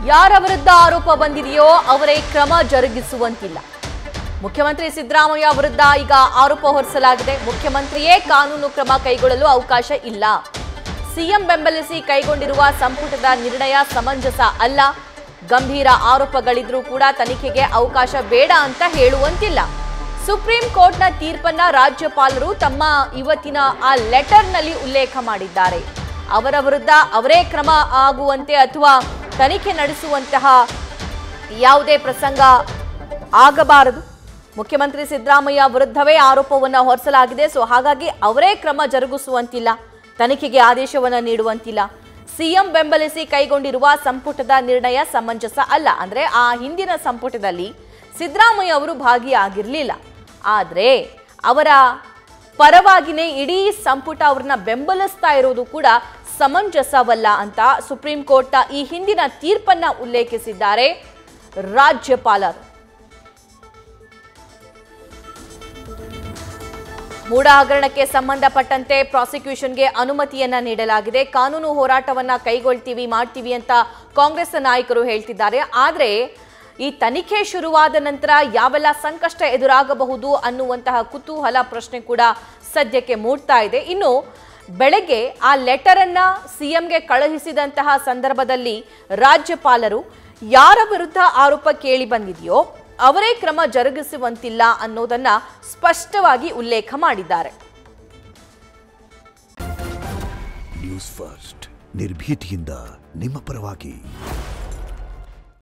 ಯಾರ ವಿರುದ್ಧ ಆರೋಪ ಬಂದಿದೆಯೋ ಅವರೇ ಕ್ರಮ ಜರುಗಿಸುವಂತಿಲ್ಲ. ಮುಖ್ಯಮಂತ್ರಿ ಸಿದ್ದರಾಮಯ್ಯ ವಿರುದ್ಧ ಈಗ ಆರೋಪ ಹೊರಿಸಲಾಗಿದೆ. ಮುಖ್ಯಮಂತ್ರಿಯೇ ಕಾನೂನು ಕ್ರಮ ಕೈಗೊಳ್ಳಲು ಅವಕಾಶ ಇಲ್ಲ. ಸಿಎಂ ಬೆಂಬಲಿಸಿ ಕೈಗೊಂಡಿರುವ ಸಂಪುಟದ ನಿರ್ಣಯ ಸಮಂಜಸ ಅಲ್ಲ. ಗಂಭೀರ ಆರೋಪಗಳಿದ್ರೂ ಕೂಡ ತನಿಖೆಗೆ ಅವಕಾಶ ಬೇಡ ಅಂತ ಹೇಳುವಂತಿಲ್ಲ. ಸುಪ್ರೀಂ ಕೋರ್ಟ್ನ ತೀರ್ಪನ್ನ ರಾಜ್ಯಪಾಲರು ತಮ್ಮ ಇವತ್ತಿನ ಆ ಲೆಟರ್ನಲ್ಲಿ ಉಲ್ಲೇಖ ಮಾಡಿದ್ದಾರೆ. ಅವರ ವಿರುದ್ಧ ಅವರೇ ಕ್ರಮ ಆಗುವಂತೆ ಅಥವಾ ತನಿಖೆ ನಡೆಸುವಂತಹ ಯಾವುದೇ ಪ್ರಸಂಗ ಆಗಬಾರದು. ಮುಖ್ಯಮಂತ್ರಿ ಸಿದ್ದರಾಮಯ್ಯ ವಿರುದ್ಧವೇ ಆರೋಪವನ್ನು ಹೊರಿಸಲಾಗಿದೆ. ಹಾಗಾಗಿ ಅವರೇ ಕ್ರಮ ಜರುಗಿಸುವಂತಿಲ್ಲ, ತನಿಖೆಗೆ ಆದೇಶವನ್ನು ನೀಡುವಂತಿಲ್ಲ. ಸಿಎಂ ಬೆಂಬಲಿಸಿ ಕೈಗೊಂಡಿರುವ ಸಂಪುಟದ ನಿರ್ಣಯ ಸಮಂಜಸ ಅಲ್ಲ. ಅಂದ್ರೆ ಆ ಹಿಂದಿನ ಸಂಪುಟದಲ್ಲಿ ಸಿದ್ದರಾಮಯ್ಯ ಅವರು ಭಾಗಿಯಾಗಿರಲಿಲ್ಲ, ಆದರೆ ಅವರ ಪರವಾಗಿನೇ ಇಡೀ ಸಂಪುಟ ಅವ್ರನ್ನ ಬೆಂಬಲಿಸ್ತಾ ಇರೋದು ಕೂಡ ಸಮಂಜಸವಲ್ಲ ಅಂತ ಸುಪ್ರೀಂ ಕೋರ್ಟ್ನ ಈ ಹಿಂದಿನ ತೀರ್ಪನ್ನ ಉಲ್ಲೇಖಿಸಿದ್ದಾರೆ ರಾಜ್ಯಪಾಲರು. ಮೂಡ ಹಗರಣಕ್ಕೆ ಸಂಬಂಧಪಟ್ಟಂತೆ ಪ್ರಾಸಿಕ್ಯೂಷನ್ಗೆ ಅನುಮತಿಯನ್ನ ನೀಡಲಾಗಿದೆ. ಕಾನೂನು ಹೋರಾಟವನ್ನ ಕೈಗೊಳ್ತೀವಿ ಮಾಡ್ತೀವಿ ಅಂತ ಕಾಂಗ್ರೆಸ್ ನಾಯಕರು ಹೇಳ್ತಿದ್ದಾರೆ. ಆದರೆ ಈ ತನಿಖೆ ಶುರುವಾದ ನಂತರ ಯಾವೆಲ್ಲ ಸಂಕಷ್ಟ ಎದುರಾಗಬಹುದು ಅನ್ನುವಂತಹ ಕುತೂಹಲ ಪ್ರಶ್ನೆ ಕೂಡ ಸದ್ಯಕ್ಕೆ ಮೂಡ್ತಾ ಇದೆ. ಇನ್ನು ಬೆಳಗ್ಗೆ ಆ ಲೆಟರ್ ಅನ್ನ ಸಿಎಂಗೆ ಕಳುಹಿಸಿದಂತಹ ಸಂದರ್ಭದಲ್ಲಿ ರಾಜ್ಯಪಾಲರು ಯಾರ ವಿರುದ್ಧ ಆರೋಪ ಕೇಳಿ ಬಂದಿದೆಯೋ ಅವರೇ ಕ್ರಮ ಜರುಗಿಸುವಂತಿಲ್ಲ ಅನ್ನೋದನ್ನ ಸ್ಪಷ್ಟವಾಗಿ ಉಲ್ಲೇಖ ಮಾಡಿದ್ದಾರೆ. ನ್ಯೂಸ್ ಫಸ್ಟ್ ನಿರ್ಭೀತಿಯಿಂದ ನಿಮ್ಮ ಪರವಾಗಿ.